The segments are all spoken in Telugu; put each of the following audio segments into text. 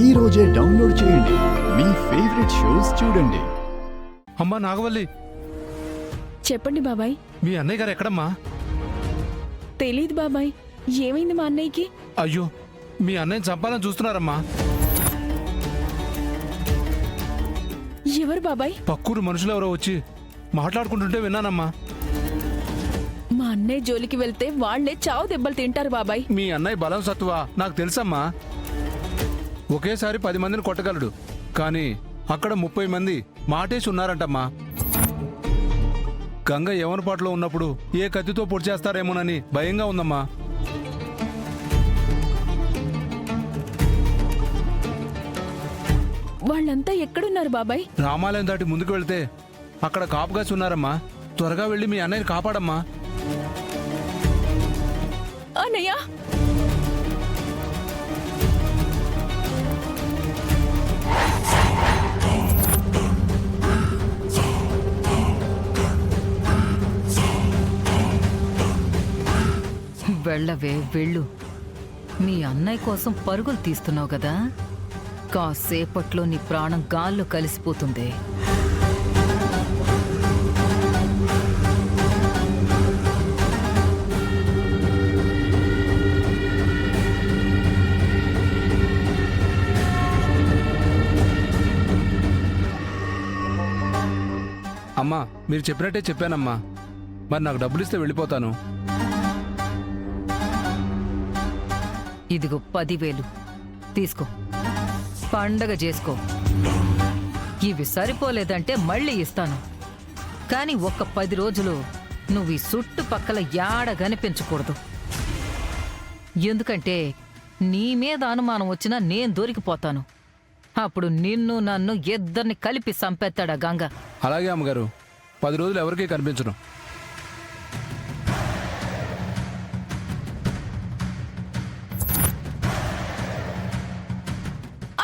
ఈ రోజే డౌన్లోడ్ చేయండి. మీ ఫేవరెట్ షోస్ చూడండి. అమ్మా నాగవల్లి, చెప్పండి బాబాయ్. మీ అన్నయ్య గారు ఎక్కడమ్మా? తెలీదు బాబాయ్. ఏమైంది మా అన్నయ్యకి? అయ్యో, మీ అన్నయ్యని చంపాలని చూస్తున్నారమ్మా. ఎవరు బాబాయ్? పక్కూరు మనుషులు ఎవరో వచ్చి మాట్లాడుకుంటుంటే విన్నానమ్మా. మా అన్నయ్య జోలికి వెళ్తే వాళ్లే చావు దెబ్బలు తింటారు బాబాయ్. మీ అన్నయ్య బలం సత్తువా నాకు తెలుసమ్మా. ఒకేసారి 10 మందిని కొట్టగలడు, కానీ అక్కడ 30 మంది మాటేసి ఉన్నారంటమ్మా. గంగ యవనపాట్లో ఉన్నప్పుడు ఏ కత్తితో పొడి చేస్తారేమోనని భయంగా ఉందమ్మా. వాళ్ళంతా ఎక్కడున్నారు బాబాయ్? రామాలయం దాటి ముందుకు వెళ్తే అక్కడ కాపుగాసి ఉన్నారమ్మా. త్వరగా వెళ్ళి మీ అన్నయ్యని కాపాడమ్మా. అన్నయ్య, వెళ్ళవే వెళ్ళు. మీ అన్నయ్య కోసం పరుగులు తీస్తున్నావు కదా, కాసేపట్లో నీ ప్రాణం గాల్లో కలిసిపోతుంది. అమ్మా, మీరు చెప్పినట్టే చెప్పానమ్మా. మరి నాకు డబ్బులు ఇస్తే వెళ్ళిపోతాను. ఇదిగో 10,000 తీసుకో, పండగ చేసుకో. ఇవి సరిపోలేదంటే మళ్ళీ ఇస్తాను, కానీ ఒక్క 10 రోజులు నువ్వు ఈ చుట్టుపక్కల యాడ కనిపించకూడదు. ఎందుకంటే నీ మీద అనుమానం వచ్చినా నేను దొరికిపోతాను. అప్పుడు నిన్ను నన్ను ఇద్దరిని కలిపి చంపేస్తాడా గంగ. అలాగే అమ్మగారు, 10 రోజులు ఎవరికీ కనిపించను.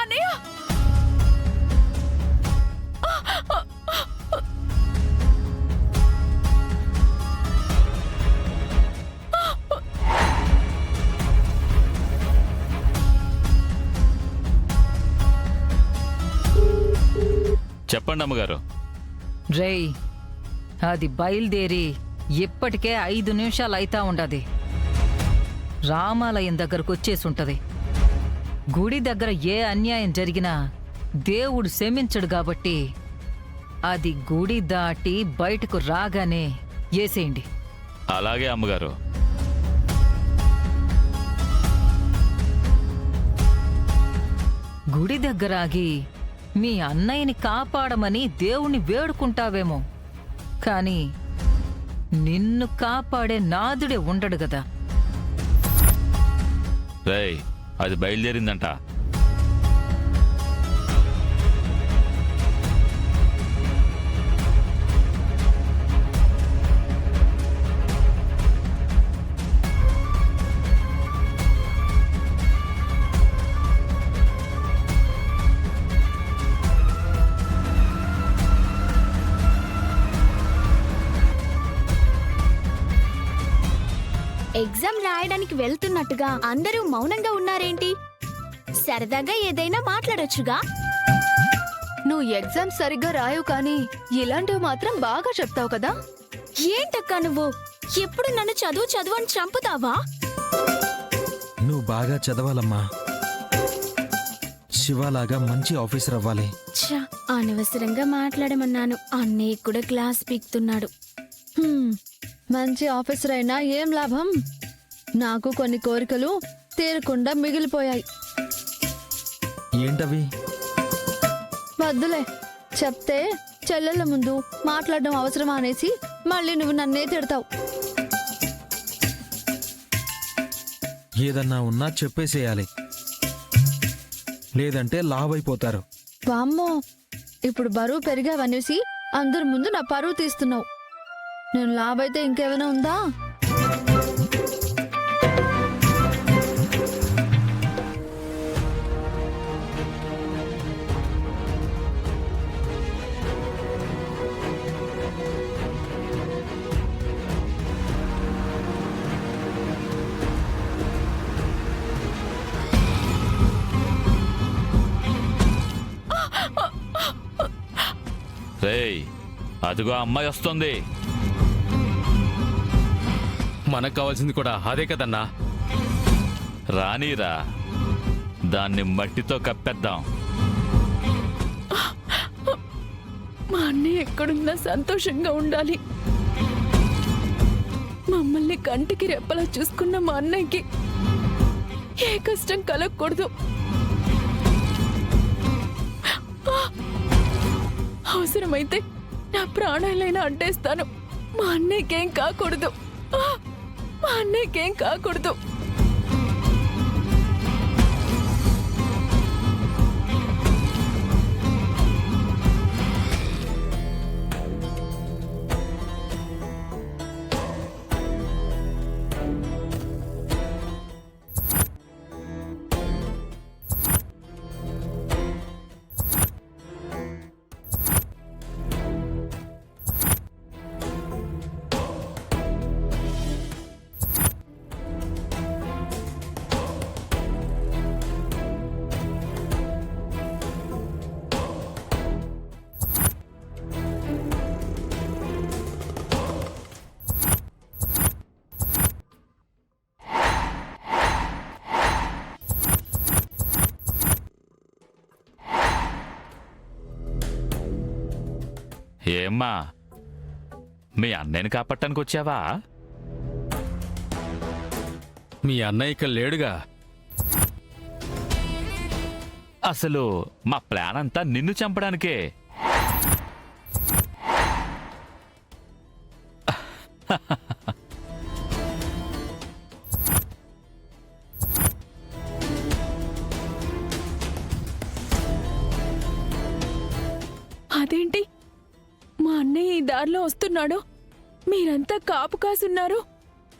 అన్నయ్య! చెప్పండి అమ్మగారు. రేయ్, అది బయలుదేరి ఇప్పటికే 5 నిమిషాలు అయితా ఉండది. రామాలయం దగ్గరకు వచ్చేసుంటది. గుడి దగ్గర ఏ అన్యాయం జరిగినా దేవుడు క్షమించడు కాబట్టి అది గుడి దాటి బయటకు రాగానే ఏసేయండి. అలాగే అమ్మగారు. గుడి దగ్గర ఆగి మీ అన్నయ్యని కాపాడమని దేవుణ్ణి వేడుకుంటావేమో, కానీ నిన్ను కాపాడే నాదుడే ఉండడు గదా. రేయ్, అది బయలుదేరిందంట. ఎగ్జామ్ రాయడానికి వెళ్తున్నట్టుగా అందరూ మౌనంగా ఉన్నారేంటి? సరదాగా ఏదైనా మాట్లాడొచ్చుగా. నువ్వు ఎగ్జామ్ సరిగ్గా రాయవు, కానీ ఇలాంటివి మాత్రం బాగా చెప్తావు కదా. ఏంటక్కా నువ్వు ఎప్పుడు నన్ను చదువు చదువు అని చంపుతావా? నువ్వు బాగా చదవాలమ్మా. శివలాగా మంచి ఆఫీసర్ అవ్వాలి. అనవసరంగా మాట్లాడమన్నాను. అన్నయ్య కూడా క్లాస్ పీక్తున్నాడు. మంచి ఆఫీసర్ అయినా ఏం లాభం? నాకు కొన్ని కోరికలు తీరకుండా మిగిలిపోయాయి. ఏంటవి? వద్దులే, చెప్తే చెల్లెళ్ళ ముందు మాట్లాడడం అవసరమా అనేసి మళ్ళీ నువ్వు నన్నే తిడతావు. ఏదన్నా ఉన్నా చెప్పేసేయాలి, లేదంటే లావ్ అయిపోతారు. వామ్మో, ఇప్పుడు బరువు పెరిగావనేసి అందరి ముందు నా పరువు తీస్తున్నావు. నేను లాభైతే ఇంకేమైనా ఉందా? రేయ్ అదిగో అమ్మాయి వస్తుంది. మనకు కావాల్సింది కూడా అదే కదన్నా. రానీరా, దాన్ని మట్టితో కప్పేద్దాం. మా అన్నయ్య ఎక్కడున్నా సంతోషంగా ఉండాలి. మమ్మల్ని కంటికి రెప్పలా చూసుకున్న మా అన్నయ్యకి ఏ కష్టం కలగకూడదు. అవసరమైతే నా ప్రాణాలైనా అడ్డేస్తాను. మా అన్నయ్యకేం కాకూడదు. మా అన్నయ్యకేం కాకూడదు. ఏమ్మా, మీ అన్నయ్యని కాపాడటానికి వచ్చావా? మీ అన్నయ్య ఇక్కడ లేడుగా. అసలు మా ప్లాన్ అంతా నిన్ను చంపడానికే. అదేంటి, మా అన్నయ్య ఈ దారిలో వస్తున్నాడు, మీరంతా కాపు కాసున్నారు,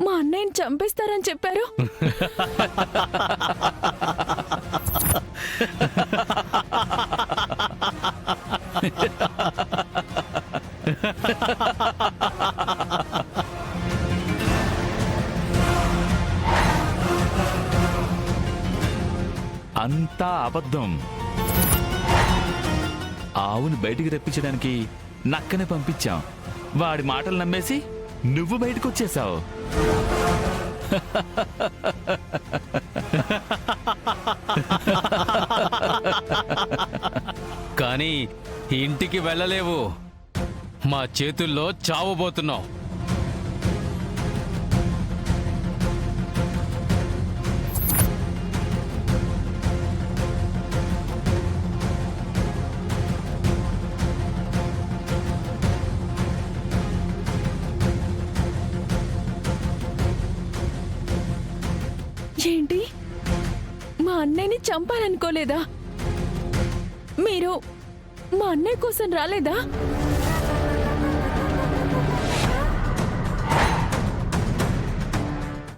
మా అన్నయ్యని చంపేస్తారని చెప్పారు. అంతా అబద్ధం. ఆవుని బయటికి రప్పించడానికి నక్కనే పంపించాం. వాడి మాటలు నమ్మేసి నువ్వు బయటకు వచ్చేసావు. కానీ ఇంటికి వెళ్ళలేవు. మా చేతుల్లో చావబోతున్నావు. ఏంటి, మా అన్నయ్యని చంపాలనుకోలేదా? మీరు మా అన్నయ్య కోసం రాలేదా?